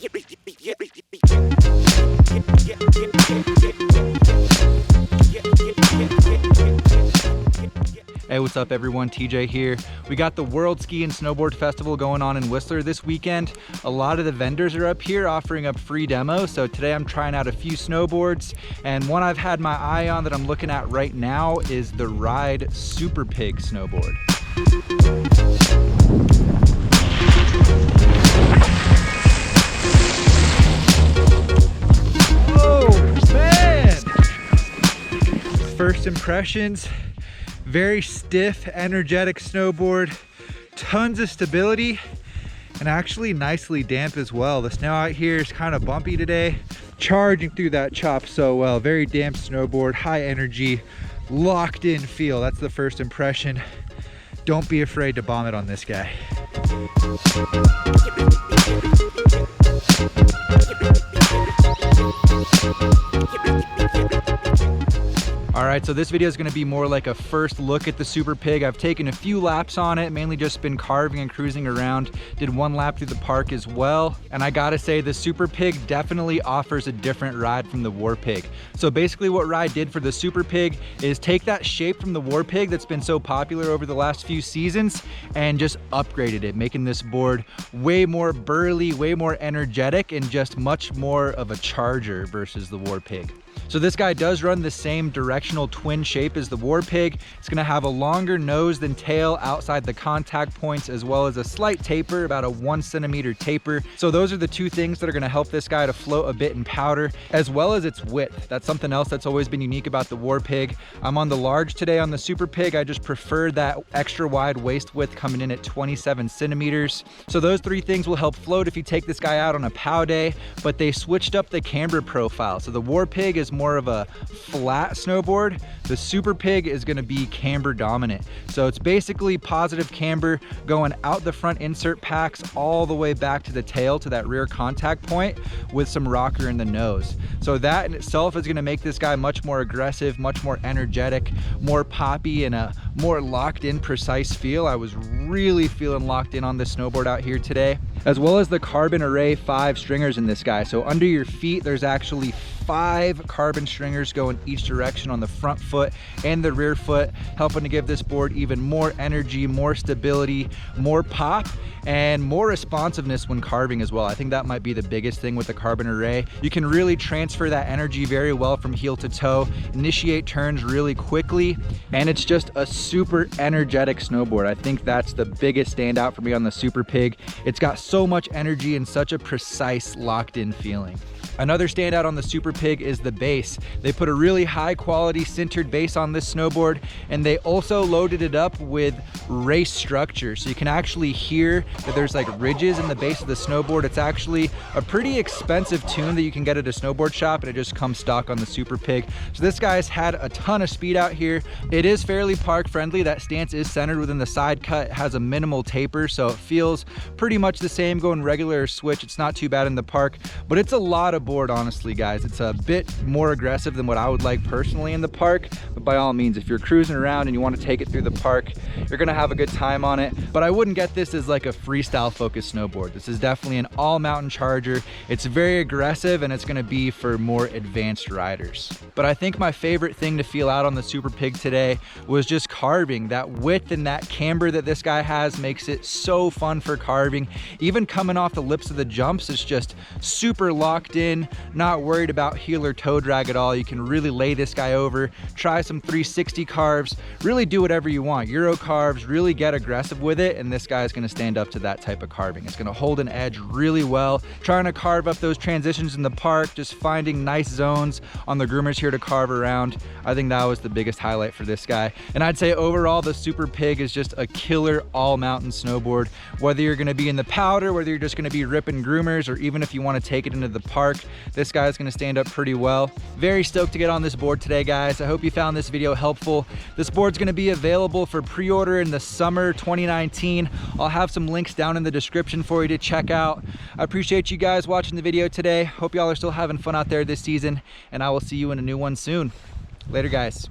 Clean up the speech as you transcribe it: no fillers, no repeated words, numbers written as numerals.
Hey, what's up everyone, TJ here. We got the World Ski and Snowboard Festival going on in Whistler this weekend. A lot of the vendors are up here offering up free demos. So today I'm trying out a few snowboards, and one I've had my eye on that I'm looking at right now is the Ride Superpig snowboard. Oh man! First impressions. Very stiff, energetic snowboard, tons of stability, and actually nicely damp as well. The snow out here is kind of bumpy today, charging through that chop so well. Very damp snowboard, high energy, locked in feel. That's the first impression. Don't be afraid to bomb it on this guy. All right, so this video is gonna be more like a first look at the Superpig. I've taken a few laps on it, mainly just been carving and cruising around. Did one lap through the park as well. And I gotta say, the Superpig definitely offers a different ride from the Warpig. So basically what Ride did for the Superpig is take that shape from the Warpig that's been so popular over the last few seasons and just upgraded it, making this board way more burly, way more energetic, and just much more of a charger versus the Warpig. So this guy does run the same directional twin shape as the Warpig. It's gonna have a longer nose than tail outside the contact points, as well as a slight taper, about a 1 centimeter taper. So those are the two things that are gonna help this guy to float a bit in powder, as well as its width. That's something else that's always been unique about the Warpig. I'm on the large today on the Superpig. I just prefer that extra wide waist width coming in at 27 centimeters. So those three things will help float if you take this guy out on a pow day, but they switched up the camber profile. So the Warpig is more of a flat snowboard. The Superpig is going to be camber dominant. So it's basically positive camber going out the front insert packs all the way back to the tail to that rear contact point with some rocker in the nose. So that in itself is going to make this guy much more aggressive, much more energetic, more poppy, and a more locked in, precise feel. I was really feeling locked in on this snowboard out here today, as well as the Carbon Array 5 stringers in this guy. So under your feet, there's actually 5 carbon stringers going each direction on the front foot and the rear foot, helping to give this board even more energy, more stability, more pop, and more responsiveness when carving as well. I think that might be the biggest thing with the Carbon Array. You can really transfer that energy very well from heel to toe, initiate turns really quickly, and it's just a super energetic snowboard. I think that's the biggest standout for me on the Superpig. It's got so much energy and such a precise, locked-in feeling. Another standout on the Superpig is the base. They put a really high quality sintered base on this snowboard, and they also loaded it up with race structure. So you can actually hear that there's like ridges in the base of the snowboard. It's actually a pretty expensive tune that you can get at a snowboard shop, and it just comes stock on the Superpig. So this guy's had a ton of speed out here. It is fairly park friendly. That stance is centered within the side cut. It has a minimal taper, so it feels pretty much the same going regular or switch. It's not too bad in the park, but it's a lot of board, honestly, guys. It's a bit more aggressive than what I would like personally in the park, but by all means, if you're cruising around and you want to take it through the park, you're gonna have a good time on it. But I wouldn't get this as like a freestyle focused snowboard. This is definitely an all mountain charger. It's very aggressive, and it's gonna be for more advanced riders. But I think my favorite thing to feel out on the Superpig today was just carving. That width and that camber that this guy has makes it so fun for carving. Even coming off the lips of the jumps, it's just super locked in, not worried about heel or toe drag at all. You can really lay this guy over, try some 360 carves, really do whatever you want. Euro carves, really get aggressive with it, and this guy is gonna stand up to that type of carving. It's gonna hold an edge really well. Trying to carve up those transitions in the park, just finding nice zones on the groomers here to carve around. I think that was the biggest highlight for this guy. And I'd say overall, the Superpig is just a killer all mountain snowboard. Whether you're gonna be in the powder, whether you're just gonna be ripping groomers, or even if you wanna take it into the park, this guy's gonna stand up pretty well. Very stoked to get on this board today, guys. I hope you found this video helpful. This board's gonna be available for pre-order in the summer 2019. I'll have some links down in the description for you to check out. I appreciate you guys watching the video today. Hope y'all are still having fun out there this season, and I will see you in a new one soon. Later, guys.